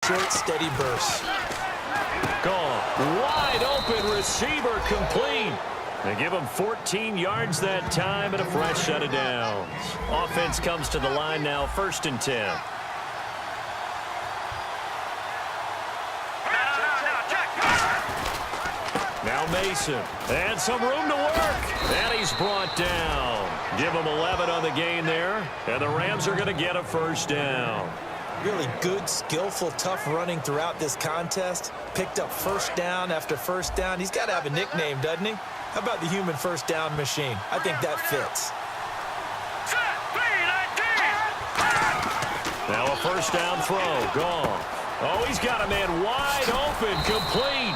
short, steady bursts. Gone. Wide open receiver complete. They give him 14 yards that time and a fresh set of downs. Offense comes to the line now, 1st and 10. Now Mason. And some room to work. And he's brought down. Give him 11 on the gain there. And the Rams are going to get a 1st down. Really good, skillful, tough running throughout this contest. Picked up 1st down after 1st down. He's got to have a nickname, doesn't he? How about the human 1st down machine? I think that fits. Now a 1st down throw. Gone. Oh, he's got a man wide open, complete.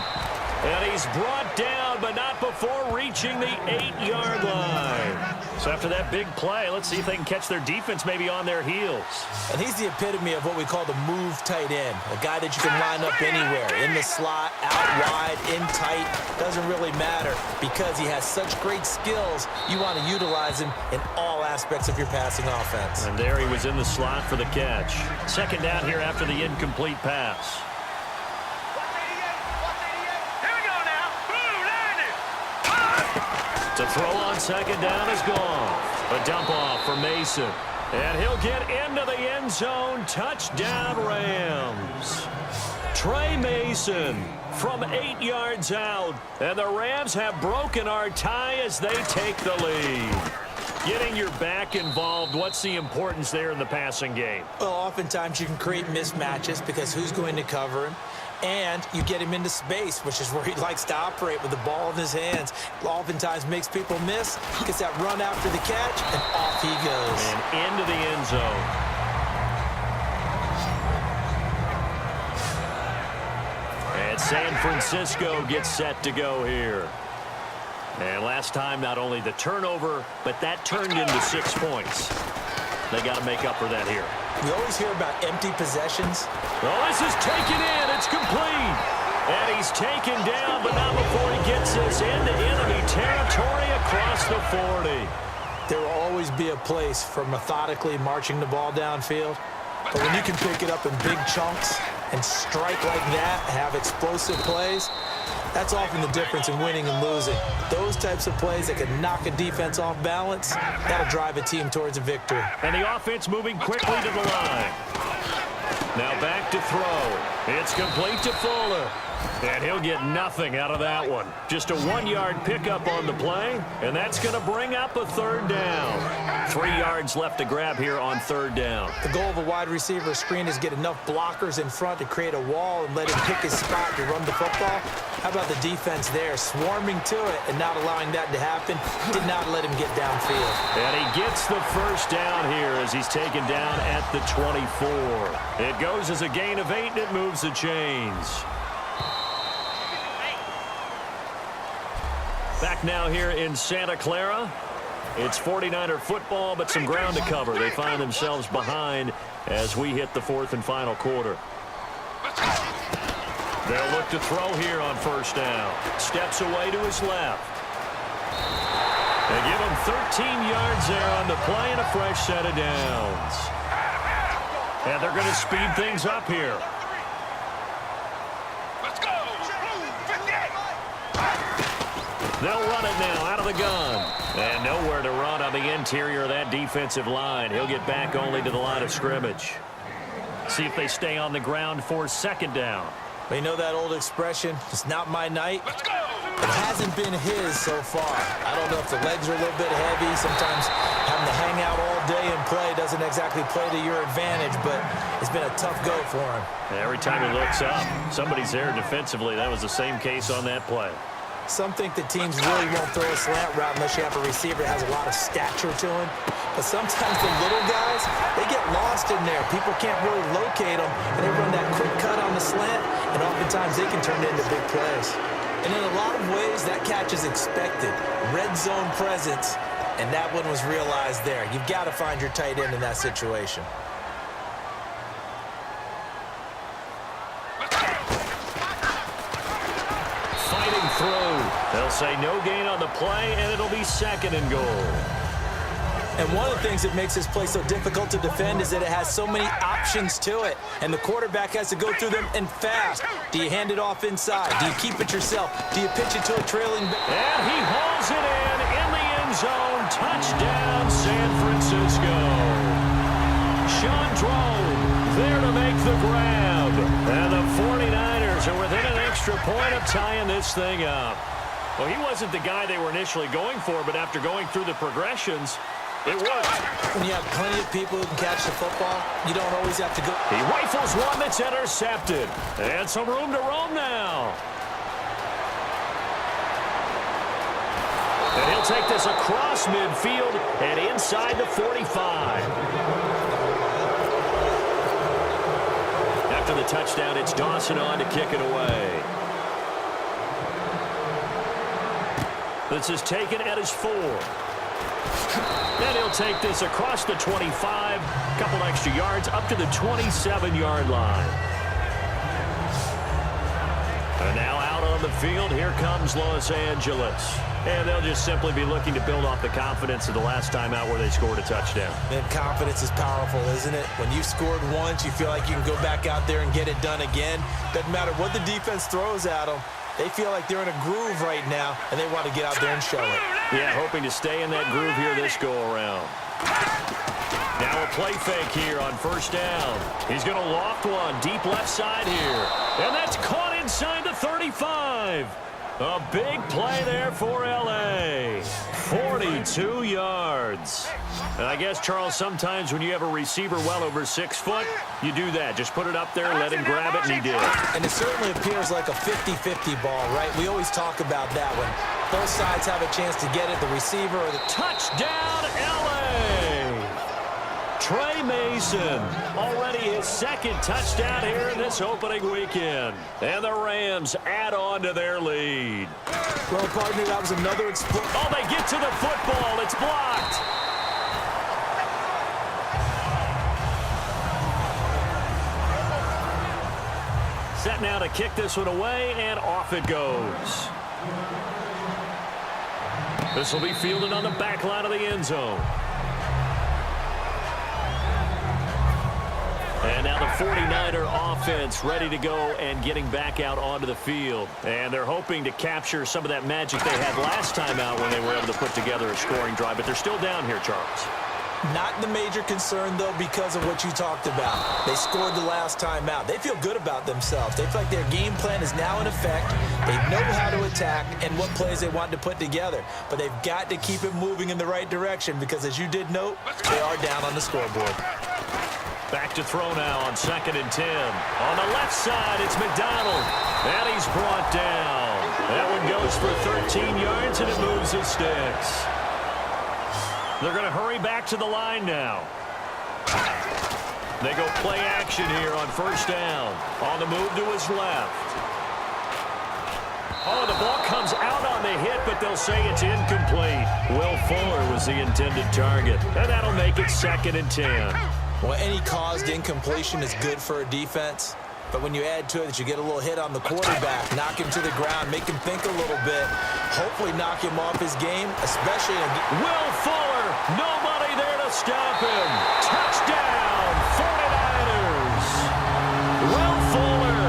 And he's brought down, but not before reaching the 8-yard line. So after that big play, let's see if they can catch their defense maybe on their heels. And he's the epitome of what we call the move tight end. A guy that you can line up anywhere. In the slot, out wide, in tight. Doesn't really matter because he has such great skills. You want to utilize him in all aspects of your passing offense. And there he was in the slot for the catch. 2nd down here after the incomplete pass. To throw on 2nd down is gone. A dump off for Mason. And he'll get into the end zone. Touchdown, Rams. Trey Mason from 8 yards out. And the Rams have broken our tie as they take the lead. Getting your back involved, what's the importance there in the passing game? Well, oftentimes you can create mismatches because who's going to cover him? And you get him into space, which is where he likes to operate with the ball in his hands. Oftentimes makes people miss, gets that run after the catch, and off he goes. And into the end zone. And San Francisco gets set to go here. And last time, not only the turnover, but that turned into 6 points. They got to make up for that here. We always hear about empty possessions. Oh, this is taken in. It's complete. And he's taken down, but not before he gets this into enemy territory across the 40. There will always be a place for methodically marching the ball downfield. But when you can pick it up in big chunks and strike like that, have explosive plays, that's often the difference in winning and losing. Those types of plays that can knock a defense off balance, that'll drive a team towards a victory. And the offense moving quickly to the line. Now back to throw. It's complete to Fuller. And he'll get nothing out of that one. Just a 1-yard pickup on the play, and that's going to bring up a 3rd down. 3 yards left to grab here on 3rd down. The goal of a wide receiver screen is get enough blockers in front to create a wall and let him pick his spot to run the football. How about the defense there, swarming to it and not allowing that to happen? Did not let him get downfield. And he gets the 1st down here as he's taken down at the 24. It goes as a gain of 8, and it moves the chains. Back now here in Santa Clara. It's 49er football, but some ground to cover. They find themselves behind as we hit the 4th and final quarter. They'll look to throw here on 1st down. Steps away to his left. They give him 13 yards there on the play and a fresh set of downs. And they're going to speed things up here. They'll run it now out of the gun. And nowhere to run on the interior of that defensive line. He'll get back only to the line of scrimmage. See if they stay on the ground for 2nd down. Well, you know that old expression, it's not my night? It hasn't been his so far. I don't know if the legs are a little bit heavy. Sometimes having to hang out all day and play doesn't exactly play to your advantage, but it's been a tough go for him. Every time he looks up, somebody's there defensively. That was the same case on that play. Some think the teams really won't throw a slant route unless you have a receiver that has a lot of stature to him. But sometimes the little guys, they get lost in there. People can't really locate them, and they run that quick cut on the slant, and oftentimes they can turn it into big plays. And in a lot of ways, that catch is expected. Red zone presence, and that one was realized there. You've got to find your tight end in that situation. Through. They'll say no gain on the play, and it'll be 2nd and goal. And one of the things that makes this play so difficult to defend is that it has so many options to it, and the quarterback has to go through them and fast. Do you hand it off inside? Do you keep it yourself? Do you pitch it to a trailing back? And he hauls it in the end zone. Touchdown, San Francisco. Sean Drone there to make the grab. And the 49ers are within an extra point of tying this thing up. Well, he wasn't the guy they were initially going for, but after going through the progressions, it worked. When you have plenty of people who can catch the football, you don't always have to go. He rifles one that's intercepted. And some room to roam now. And he'll take this across midfield and inside the 45. After the touchdown, it's Dawson on to kick it away. This is taken at his 4. Then he'll take this across the 25, couple extra yards up to the 27-yard line. And now out on the field, here comes Los Angeles. And they'll just simply be looking to build off the confidence of the last time out where they scored a touchdown. And confidence is powerful, isn't it? When you've scored once, you feel like you can go back out there and get it done again. Doesn't matter what the defense throws at them. They feel like they're in a groove right now, and they want to get out there and show it. Yeah, hoping to stay in that groove here this go-around. Now a play fake here on first down. He's going to loft one deep left side here. And that's caught inside the 35. A big play there for L.A. 42 yards. And I guess, Charles, sometimes when you have a receiver well over 6 foot, you do that. Just put it up there, let him grab it, and he did. And it certainly appears like a 50-50 ball, right? We always talk about that when both sides have a chance to get it, the receiver or the... Touchdown, L.A. Trey Mason, already his second touchdown here in this opening weekend. And the Rams add on to their lead. Well, partner, that was another explosion. Oh, they get to the football. It's blocked. Set now to kick this one away, and off it goes. This will be fielded on the back line of the end zone. And now the 49er offense ready to go and getting back out onto the field. And they're hoping to capture some of that magic they had last time out when they were able to put together a scoring drive. But they're still down here, Charles. Not the major concern, though, because of what you talked about. They scored the last time out. They feel good about themselves. They feel like their game plan is now in effect. They know how to attack and what plays they want to put together. But they've got to keep it moving in the right direction because, as you did note, they are down on the scoreboard. Back to throw now on 2nd and 10. On the left side, it's McDonald. And he's brought down. That one goes for 13 yards, and it moves his sticks. They're going to hurry back to the line now. They go play action here on first down. On the move to his left. Oh, the ball comes out on the hit, but they'll say it's incomplete. Will Fuller was the intended target. And that'll make it 2nd and 10. Well, any caused incompletion is good for a defense. But when you add to it that you get a little hit on the quarterback, knock him to the ground, make him think a little bit, hopefully knock him off his game, especially... Will Fuller, nobody there to stop him. Touchdown, 49ers. Will Fuller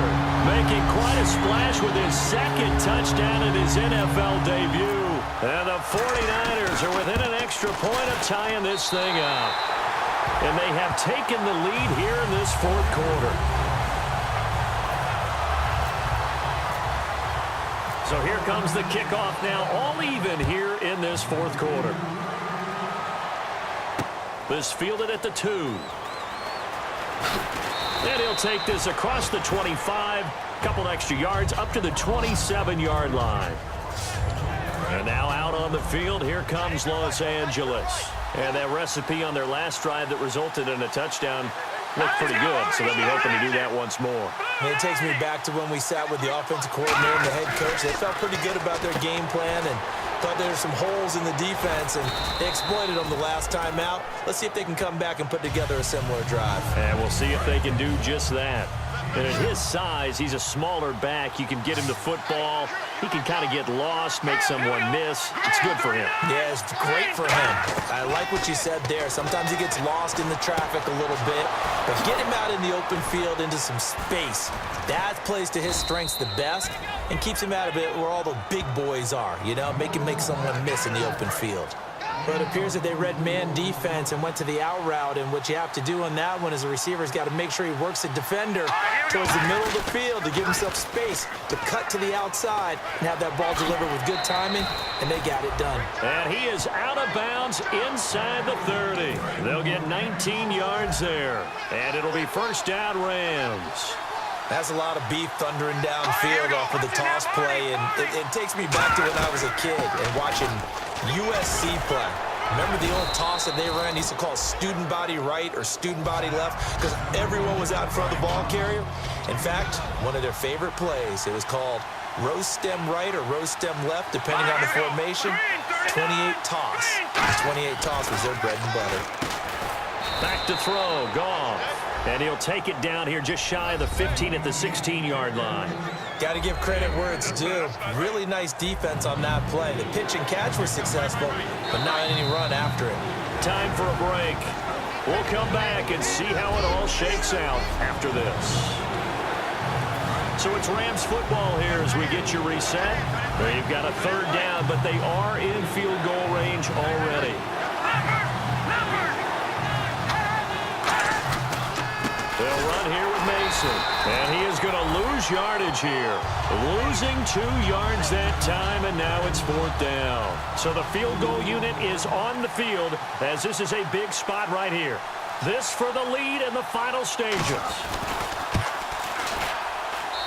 making quite a splash with his second touchdown in his NFL debut. And the 49ers are within an extra point of tying this thing up. And they have taken the lead here in this fourth quarter. So here comes the kickoff now, all even here in this fourth quarter. This fielded at the 2. And he'll take this across the 25, couple extra yards up to the 27-yard line. And now out on the field, here comes Los Angeles. And that recipe on their last drive that resulted in a touchdown looked pretty good, so they'll be hoping to do that once more. And it takes me back to when we sat with the offensive coordinator and the head coach. They felt pretty good about their game plan and thought there were some holes in the defense, and they exploited them the last time out. Let's see if they can come back and put together a similar drive. And we'll see if they can do just that. And at his size, he's a smaller back. You can get him the football. He can kind of get lost, make someone miss. It's good for him. Yeah, it's great for him. I like what you said there. Sometimes he gets lost in the traffic a little bit, but get him out in the open field into some space. That plays to his strengths the best and keeps him out of it where all the big boys are, you know, make him make someone miss in the open field. But it appears that they read man defense and went to the out route, and what you have to do on that one is the receiver's got to make sure he works the defender towards the middle of the field to give himself space to cut to the outside and have that ball delivered with good timing, and they got it done. And he is out of bounds inside the 30. They'll get 19 yards there, and it'll be first down Rams. That's a lot of beef thundering downfield off of the toss play, and it takes me back to when I was a kid and watching USC play. Remember the old toss that they ran? They used to call it student body right or student body left because everyone was out in front of the ball carrier. In fact, one of their favorite plays, it was called rose stem right or rose stem left, depending on the formation. 28 toss. 28 toss was their bread and butter. Back to throw, Goff. And he'll take it down here just shy of the 15 at the 16-yard line. Got to give credit where it's due. Really nice defense on that play. The pitch and catch was successful, but not any run after it. Time for a break. We'll come back and see how it all shakes out after this. So it's Rams football here as we get you reset. They've got a third down, but they are in field goal range already. They'll run here with Mason. And he is going to lose yardage here. Losing 2 yards that time, and now it's fourth down. So the field goal unit is on the field as this is a big spot right here. This for the lead in the final stages.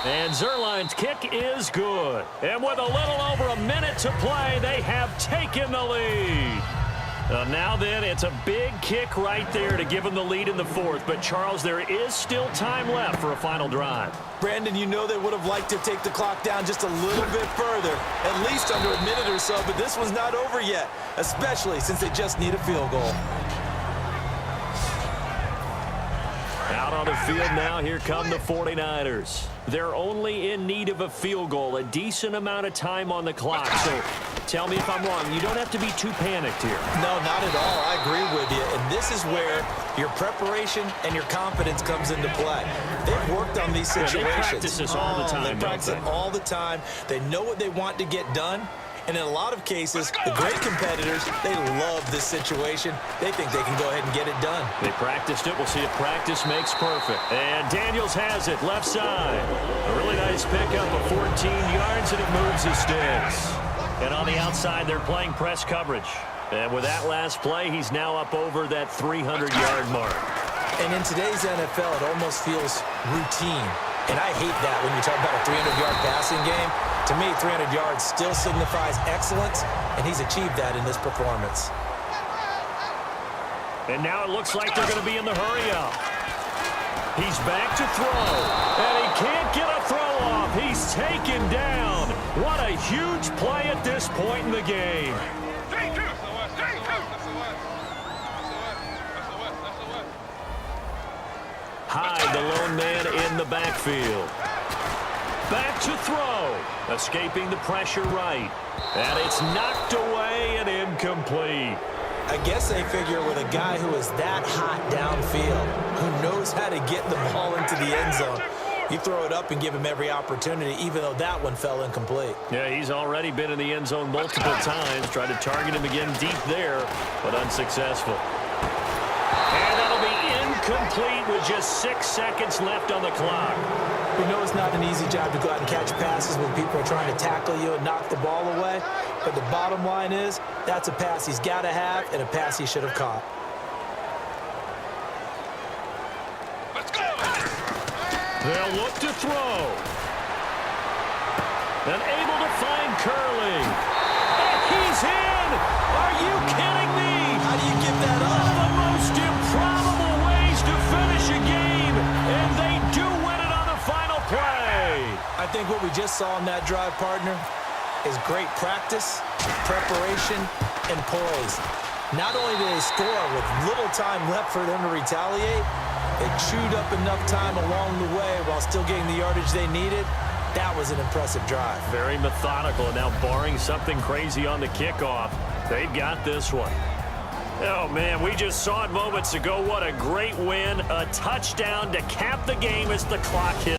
And Zerline's kick is good. And with a little over a minute to play, they have taken the lead. Now then, it's a big kick right there to give them the lead in the fourth. But, Charles, there is still time left for a final drive. Brandon, you know they would have liked to take the clock down just a little bit further, at least under a minute or so, but this one's not over yet, especially since they just need a field goal. Out on the field now, here come the 49ers. They're only in need of a field goal, a decent amount of time on the clock. So tell me if I'm wrong. You don't have to be too panicked here. No, not at all. I agree with you. And this is where your preparation and your confidence comes into play. They've worked on these situations. Yeah, they practice this all the time. They practice it all the time. They know what they want to get done. And in a lot of cases, the great competitors, they love this situation. They think they can go ahead and get it done. They practiced it. We'll see if practice makes perfect. And Daniels has it, left side. A really nice pickup of 14 yards, and it moves the sticks. And on the outside, they're playing press coverage. And with that last play, he's now up over that 300-yard mark. And in today's NFL, it almost feels routine. And I hate that when you talk about a 300-yard passing game. To me, 300 yards still signifies excellence, and he's achieved that in this performance. And now it looks like they're going to be in the hurry-up. He's back to throw, and he can't get a throw off. He's taken down. What a huge play at this point in the game. Hyde, the lone man in the backfield. Back to throw. Escaping the pressure right. And it's knocked away and incomplete. I guess they figure with a guy who is that hot downfield, who knows how to get the ball into the end zone, you throw it up and give him every opportunity, even though that one fell incomplete. Yeah, he's already been in the end zone multiple times. Tried to target him again deep there, but unsuccessful. And that'll be incomplete with just 6 seconds left on the clock. We know it's not an easy job to go out and catch passes when people are trying to tackle you and knock the ball away. But the bottom line is, that's a pass he's got to have and a pass he should have caught. Let's go! They'll look to throw. And able to find Curley. And he's in! Are you kidding me? How do you give that up? The most improbable ways to finish a game, and they do win it on the final play. I think what we just saw in that drive, partner, is great practice, preparation, and poise. Not only did they score with little time left for them to retaliate, They chewed up enough time along the way while still getting the yardage they needed. That was an impressive drive. Very methodical. Now, barring something crazy on the kickoff, they've got this one. Oh, man, we just saw it moments ago. What a great win. A touchdown to cap the game as the clock hits.